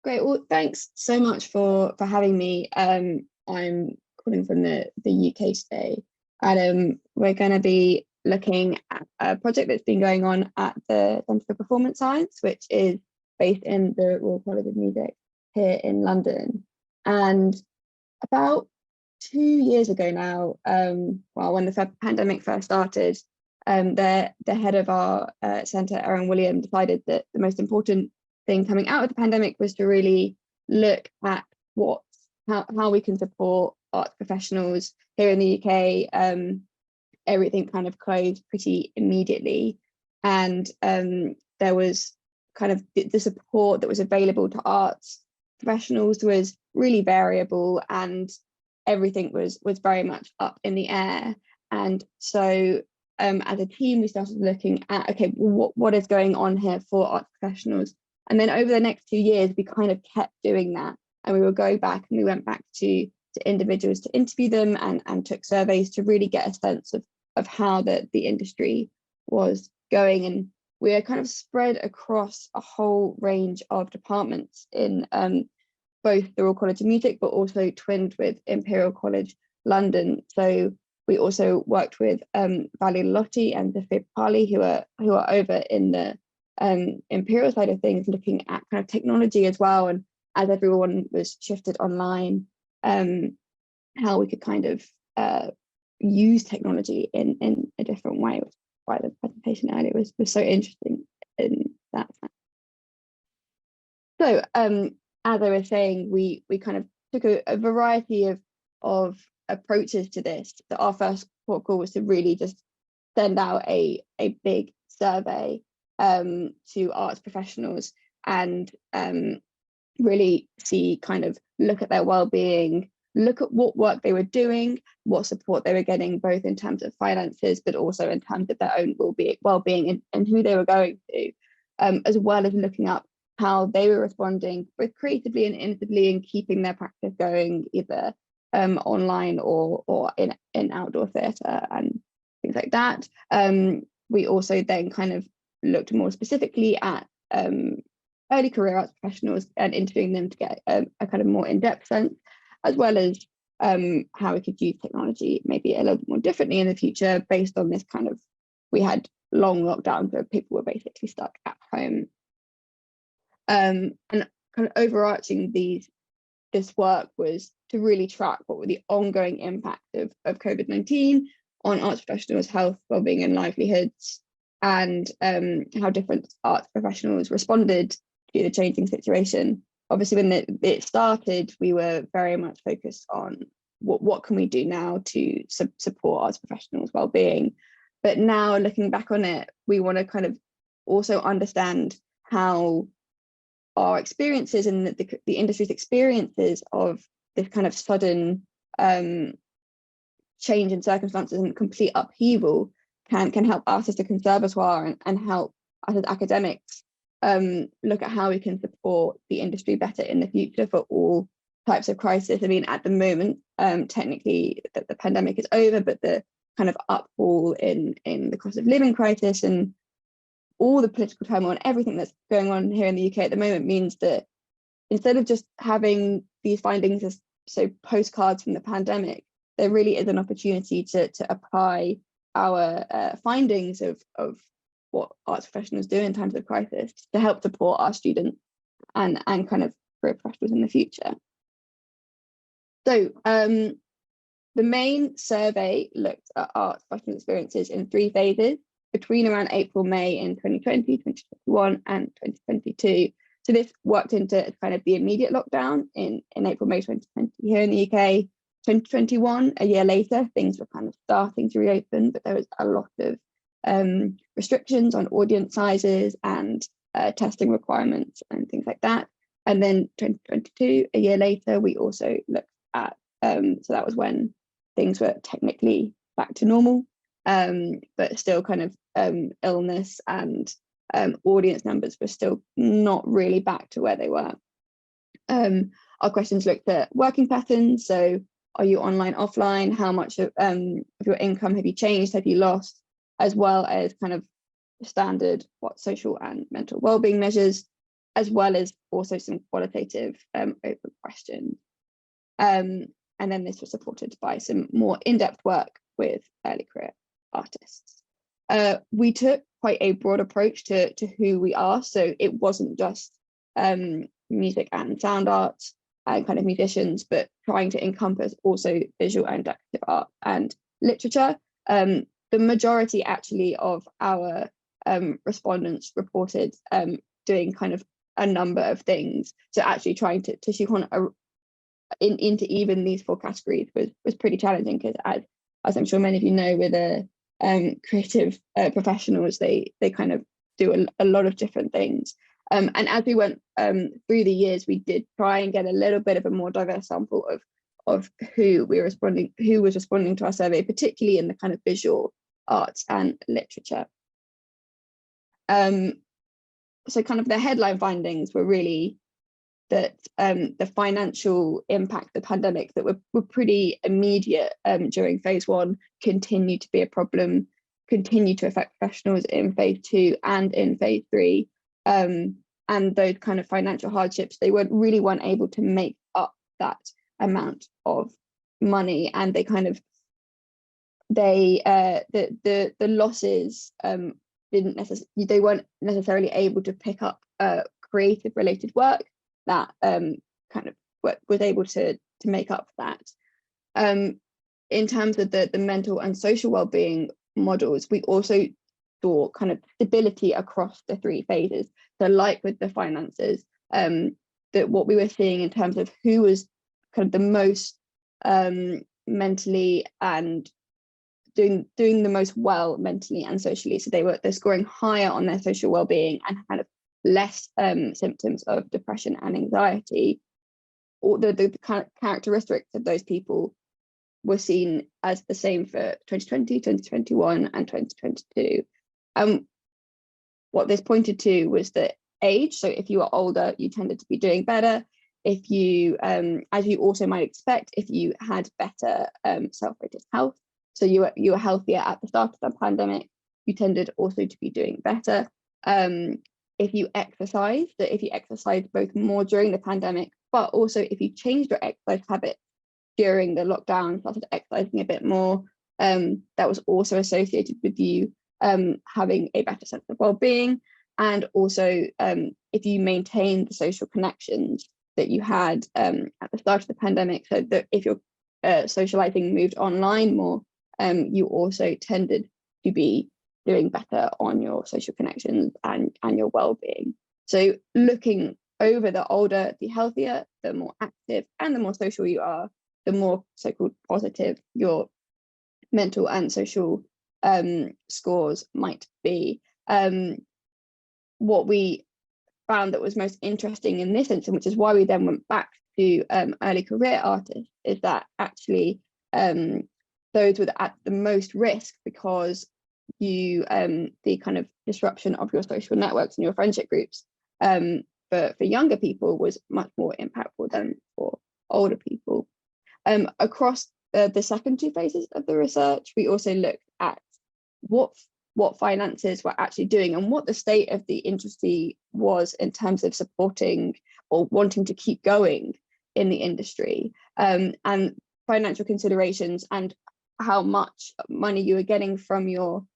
Great. Well, thanks so much for having me. I'm calling from the UK today, and we're going to be looking at a project that's been going on at the Centre for Performance Science, which is based in the Royal College of Music here in London. And about 2 years ago now, well, when the pandemic first started, the head of our centre, Erin William, decided that the most important thing coming out of the pandemic was to really look at how we can support arts professionals here in the UK. Everything kind of closed pretty immediately, and there was kind of the support that was available to arts professionals was really variable, and everything was very much up in the air. And so as a team, we started looking at, okay, what is going on here for arts professionals? And then over the next 2 years, we kind of kept doing that. And we would go back and we went back to individuals to interview them and took surveys to really get a sense of how the industry was going. And we are kind of spread across a whole range of departments in both the Royal College of Music, but also twinned with Imperial College London. So we also worked with Livelihoods and Aifric Campbell3 who are over in the Imperial side of things, looking at kind of technology as well, and as everyone was shifted online, how we could kind of use technology in a different way, which is why the presentation earlier was so interesting in that sense. So as I was saying, we kind of took a variety of approaches to this. So our first port call was to really just send out a big survey to arts professionals and really look at their well-being, look at what work they were doing, what support they were getting, both in terms of finances, but also in terms of their own well-being and who they were going to, as well as looking up how they were responding both creatively and innovatively in keeping their practice going, either online or in outdoor theatre and things like that. We also then kind of looked more specifically at early career arts professionals and interviewing them to get a kind of more in-depth sense, as well as how we could use technology maybe a little bit more differently in the future based on this kind of, we had long lockdowns where people were basically stuck at home. And kind of overarching this work was to really track what were the ongoing impacts of COVID-19 on arts professionals' health, wellbeing and livelihoods, and how different arts professionals responded to the changing situation. Obviously, when it started, we were very much focused on what can we do now to support arts professionals' well-being. But now looking back on it, we want to kind of also understand how our experiences and the industry's experiences of this kind of sudden change in circumstances and complete upheaval can help us as a conservatoire and help us as academics look at how we can support the industry better in the future for all types of crisis. I mean, at the moment, technically the pandemic is over, but the kind of upfall in the cost of living crisis and all the political turmoil and everything that's going on here in the UK at the moment means that instead of just having these findings as postcards from the pandemic, there really is an opportunity to apply our findings of what arts professionals do in times of crisis to help support our students and kind of career professionals in the future. So the main survey looked at arts professional experiences in 3 phases between around April, May in 2020, 2021 and 2022. So this worked into kind of the immediate lockdown in April, May 2020 here in the UK. 2021, a year later, things were kind of starting to reopen, but there was a lot of restrictions on audience sizes and testing requirements and things like that. And then 2022, a year later, we also looked at, so that was when things were technically back to normal, but still kind of illness and audience numbers were still not really back to where they were. Our questions looked at working patterns. So are you online, offline? How much of your income have you changed? Have you lost? As well as kind of standard social and mental wellbeing measures. as well as also some qualitative open questions. And then this was supported by some more in-depth work with early career artists. We took quite a broad approach to who we are, so it wasn't just music and sound art and kind of musicians, but trying to encompass also visual and decorative art and literature. The majority actually of our respondents reported doing kind of a number of things. So actually trying to shoehorn into even these 4 categories was pretty challenging, because as I'm sure many of you know, with creative professionals, they kind of do a lot of different things. And as we went through the years, we did try and get a little bit of a more diverse sample of who was responding to our survey, particularly in the kind of visual arts and literature. So kind of the headline findings were really that the financial impact of the pandemic that were pretty immediate during phase 1 continued to be a problem, continued to affect professionals in phase 2 and in phase 3. And those kind of financial hardships, they weren't able to make up that amount of money, and they kind of the losses they weren't necessarily able to pick up creative related work that kind of was able to make up that. In terms of the mental and social well-being models, we also saw kind of stability across the 3 phases. So like with the finances, that what we were seeing in terms of who was kind of the most mentally and doing the most well mentally and socially. So they're scoring higher on their social well-being and kind of less symptoms of depression and anxiety. Or the kind of characteristics of those people were seen as the same for 2020, 2021 and 2022. What this pointed to was that age, so if you were older, you tended to be doing better. If you, as you also might expect, if you had better self-rated health, so you were healthier at the start of the pandemic, you tended also to be doing better. If you exercised, so if you exercised both more during the pandemic, but also if you changed your exercise habits during the lockdown, started exercising a bit more, that was also associated with you having a better sense of well-being. And also if you maintained the social connections that you had at the start of the pandemic, so that if your socializing moved online more, you also tended to be doing better on your social connections and your well-being. So looking over, the older, the healthier, the more active and the more social you are, the more so-called positive your mental and social scores might be. What we found that was most interesting in this instance, which is why we then went back to early career artists, is that actually those were at the most risk, because you the kind of disruption of your social networks and your friendship groups for younger people was much more impactful than for older people. Across the second 2 phases of the research, we also looked at what finances were actually doing and what the state of the industry was in terms of supporting or wanting to keep going in the industry, and financial considerations and how much money you were getting from your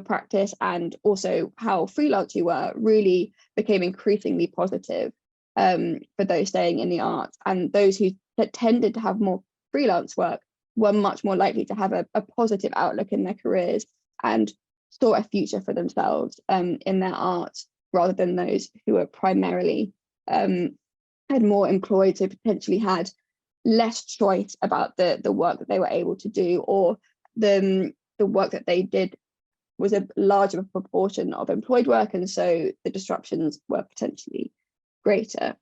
practice, and also how freelance you were, really became increasingly positive for those staying in the arts. And those that tended to have more freelance work were much more likely to have a positive outlook in their careers and saw a future for themselves in their art, rather than those who were primarily had more employed, so potentially had less choice about the work that they were able to do, or the work that they did was a larger proportion of employed work, and so the disruptions were potentially greater.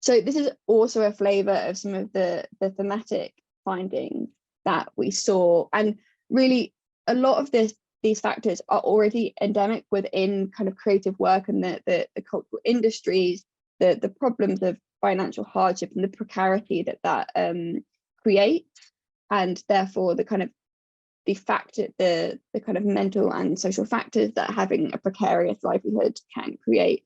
So this is also a flavour of some of the thematic findings that we saw, and really a lot of these factors are already endemic within kind of creative work and the cultural industries, the problems of financial hardship and the precarity that creates, and therefore the kind of the kind of mental and social factors that having a precarious livelihood can create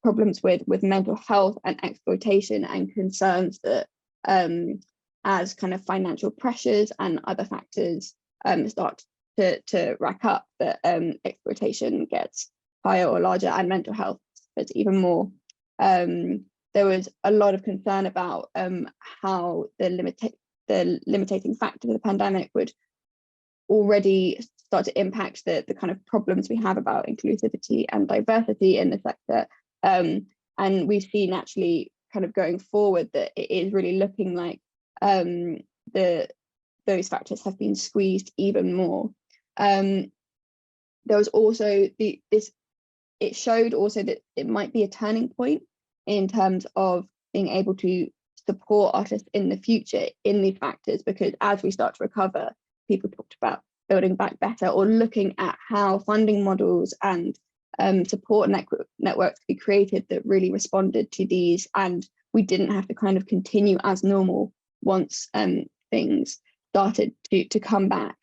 problems with mental health and exploitation, and concerns that as kind of financial pressures and other factors start to rack up, that exploitation gets higher or larger, and mental health is even more. There was a lot of concern about how the limiting factor of the pandemic would already start to impact the kind of problems we have about inclusivity and diversity in the sector. And we've seen actually kind of going forward that it is really looking like those factors have been squeezed even more. There was also it showed also that it might be a turning point in terms of being able to support artists in the future in these factors, because as we start to recover, people talked about building back better, or looking at how funding models and support networks could be created that really responded to these, and we didn't have to kind of continue as normal once things started to come back.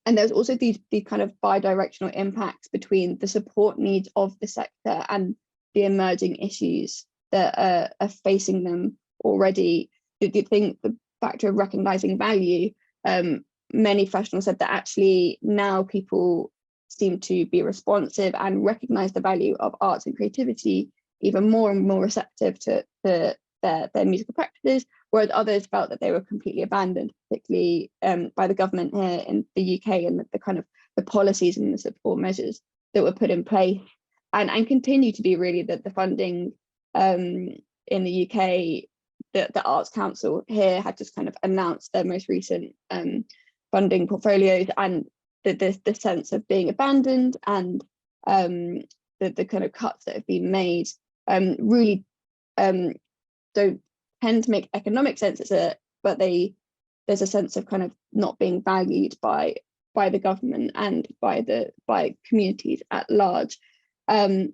And there's also these kind of bi-directional impacts between the support needs of the sector and the emerging issues that are facing them already. The factor of recognizing value, many professionals said that actually now people seem to be responsive and recognize the value of arts and creativity, even more and more receptive to their musical practices, whereas others felt that they were completely abandoned, particularly by the government here in the UK, and the kind of the policies and the support measures that were put in place, and continue to be really the funding in the UK. The Arts Council here had just kind of announced their most recent funding portfolios, and the sense of being abandoned and the kind of cuts that have been made really don't tend to make economic sense, but there's a sense of kind of not being valued by the government and by communities at large. And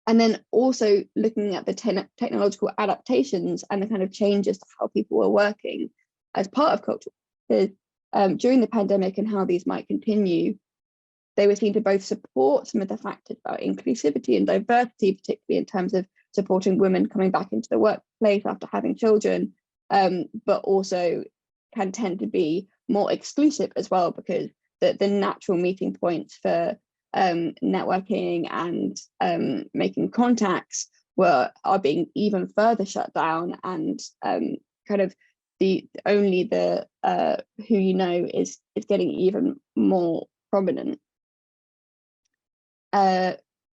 then also looking at the technological adaptations and the kind of changes to how people were working as part of culture during the pandemic, and how these might continue. They were seen to both support some of the factors about inclusivity and diversity, particularly in terms of supporting women coming back into the workplace after having children, but also can tend to be more exclusive as well, because the natural meeting points for networking and making contacts are being even further shut down, and kind of the who you know is getting even more prominent.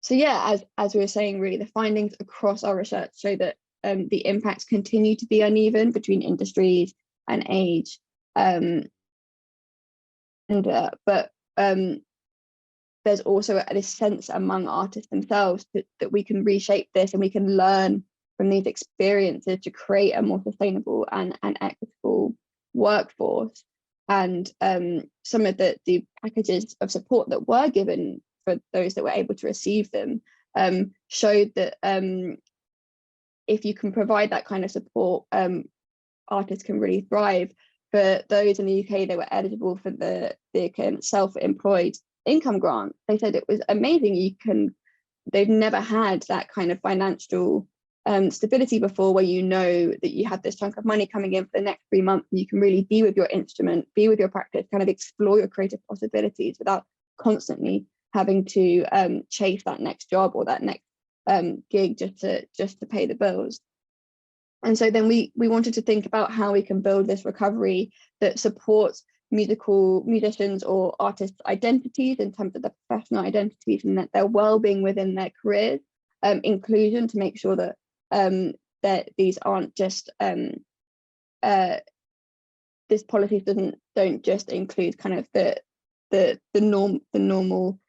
So yeah, as we were saying, really the findings across our research show that the impacts continue to be uneven between industries and age, but there's also this sense among artists themselves that we can reshape this, and we can learn from these experiences to create a more sustainable and equitable workforce. And some of the packages of support that were given for those that were able to receive them showed that if you can provide that kind of support, artists can really thrive. For those in the UK that were eligible for the self-employed income grant, they said it was amazing. They've never had that kind of financial stability before, where you know that you have this chunk of money coming in for the next 3 months, and you can really be with your instrument, be with your practice, kind of explore your creative possibilities without constantly having to chase that next job or that next gig just to pay the bills. And so then we wanted to think about how we can build this recovery that supports musicians or artists' identities in terms of their professional identities, and that their well-being within their careers, inclusion, to make sure that that these aren't just this policies don't just include kind of the normal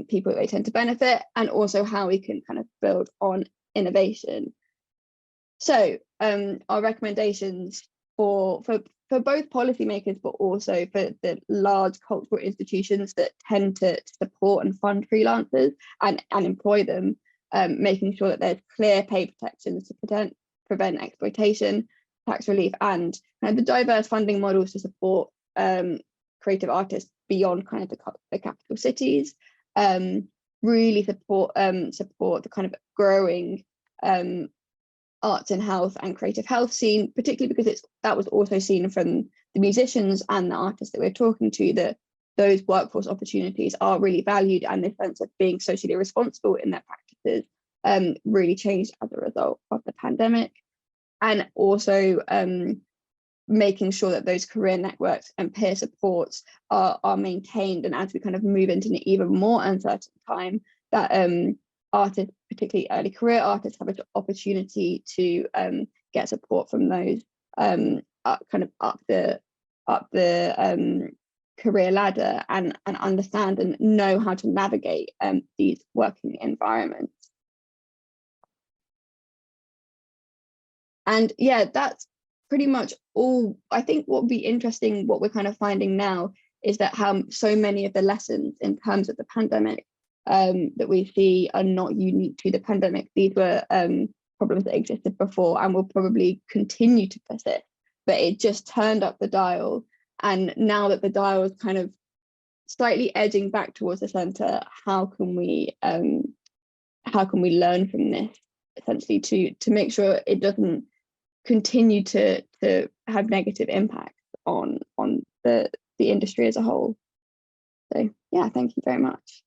people that they tend to benefit, and also how we can kind of build on innovation. So our recommendations for both policymakers, but also for the large cultural institutions that tend to support and fund freelancers and employ them, making sure that there's clear pay protections to prevent exploitation, tax relief, and the diverse funding models to support creative artists beyond kind of the capital cities, really support the kind of growing arts and health and creative health scene, particularly because that was also seen from the musicians and the artists that we're talking to, that those workforce opportunities are really valued, and this sense of being socially responsible in their practices really changed as a result of the pandemic. And also making sure that those career networks and peer supports are maintained, and as we kind of move into an even more uncertain time, that artists, particularly early career artists, have an opportunity to get support from those up the career ladder, and understand and know how to navigate these working environments. And yeah, that's pretty much all. I think what would be interesting, what we're kind of finding now, is that how so many of the lessons in terms of the pandemic that we see are not unique to the pandemic. These were problems that existed before and will probably continue to persist, but it just turned up the dial. And now that the dial is kind of slightly edging back towards the center, how can we learn from this, essentially, to make sure it doesn't continue to have negative impacts on the industry as a whole. So yeah, thank you very much.